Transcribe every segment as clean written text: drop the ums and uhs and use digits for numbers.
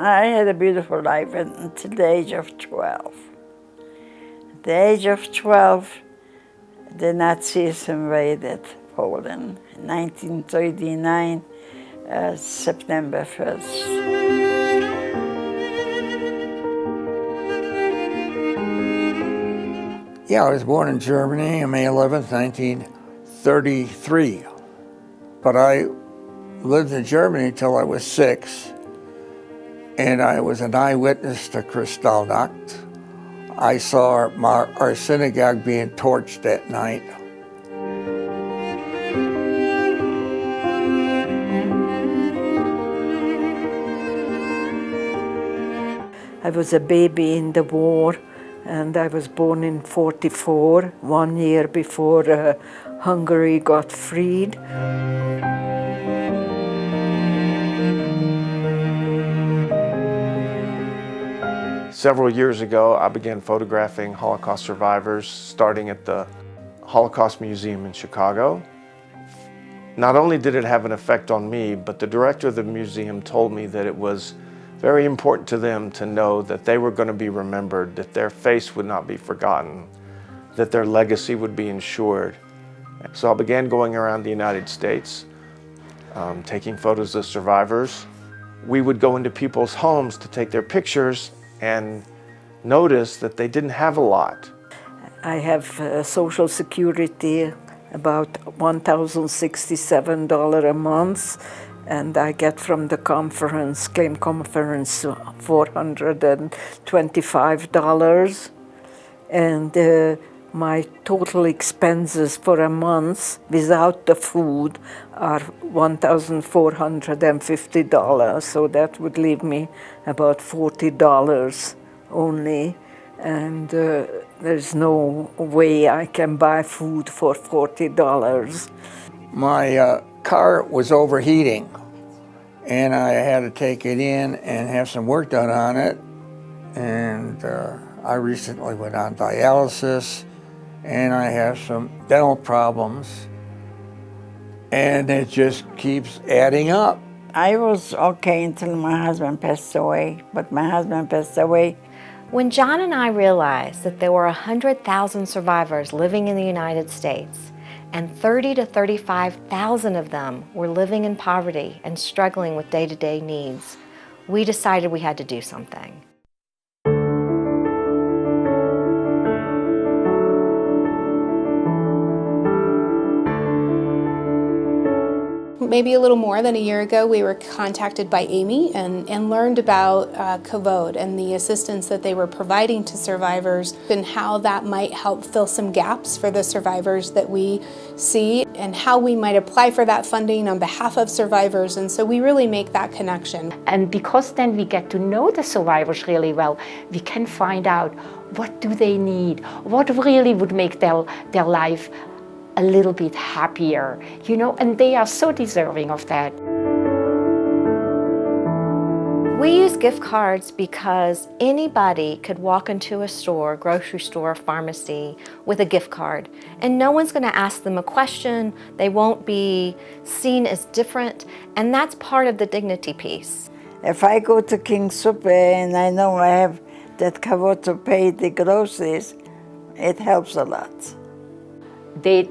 I had a beautiful life until the age of 12. At the age of 12, the Nazis invaded Poland in 1939, September 1st. Yeah, I was born in Germany on May 11th, 1933. But I lived in Germany until I was 6, and I was an eyewitness to Kristallnacht. I saw our synagogue being torched that night. I was a baby in the war, and I was born in '44, 1 year before Hungary got freed. Several years ago, I began photographing Holocaust survivors, starting at the Holocaust Museum in Chicago. Not only did it have an effect on me, but the director of the museum told me that it was very important to them to know that they were going to be remembered, that their face would not be forgotten, that their legacy would be ensured. So I began going around the United States, taking photos of survivors. We would go into people's homes to take their pictures and notice that they didn't have a lot. I have Social Security, about $1,067 a month, and I get from the claim conference, $425. And my total expenses for a month without the food are $1,450. So that would leave me about $40 only. And there's no way I can buy food for $40. My car was overheating, and I had to take it in and have some work done on it. And I recently went on dialysis, and I have some dental problems, and it just keeps adding up. I was okay until my husband passed away, but my husband passed away. When John and I realized that there were 100,000 survivors living in the United States, and 30,000 to 35,000 of them were living in poverty and struggling with day-to-day needs, we decided we had to do something. Maybe a little more than a year ago, we were contacted by Amy and learned about KAVOD and the assistance that they were providing to survivors and how that might help fill some gaps for the survivors that we see and how we might apply for that funding on behalf of survivors. And so we really make that connection. And because then we get to know the survivors really well, we can find out what do they need, what really would make their life a little bit happier, you know, and they are so deserving of that. We use gift cards because anybody could walk into a store, grocery store, pharmacy with a gift card, and no one's going to ask them a question. They won't be seen as different, and that's part of the dignity piece. If I go to King's Super and I know I have that KAVOD to pay the groceries, it helps a lot. They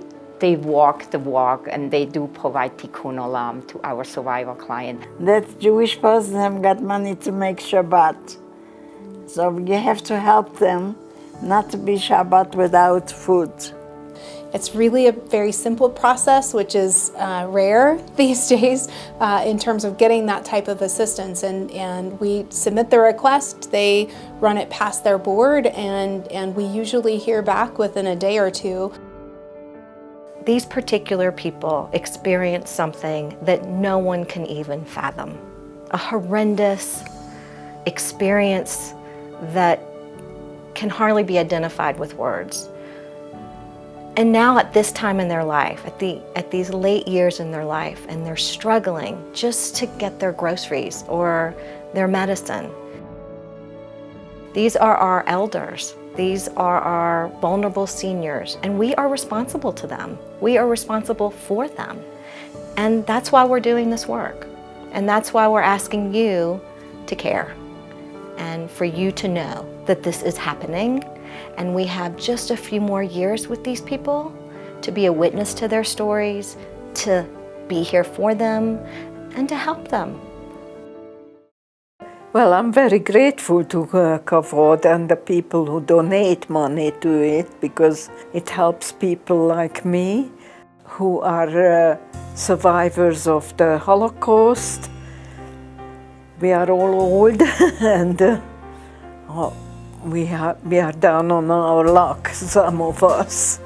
walk the walk, and they do provide tikkun olam to our survivor client. That Jewish person have got money to make Shabbat. So you have to help them not to be Shabbat without food. It's really a very simple process, which is rare these days in terms of getting that type of assistance. And we submit the request, they run it past their board, and we usually hear back within a day or two. These particular people experience something that no one can even fathom. A horrendous experience that can hardly be identified with words. And now at this time in their life, at these late years in their life, and they're struggling just to get their groceries or their medicine. These are our elders. These are our vulnerable seniors, and we are responsible to them. We are responsible for them. And that's why we're doing this work. And that's why we're asking you to care. and for you to know that this is happening, and we have just a few more years with these people to be a witness to their stories, to be here for them, and to help them. Well, I'm very grateful to KAVOD and the people who donate money to it, because it helps people like me who are survivors of the Holocaust. We are all old and we are down on our luck, some of us.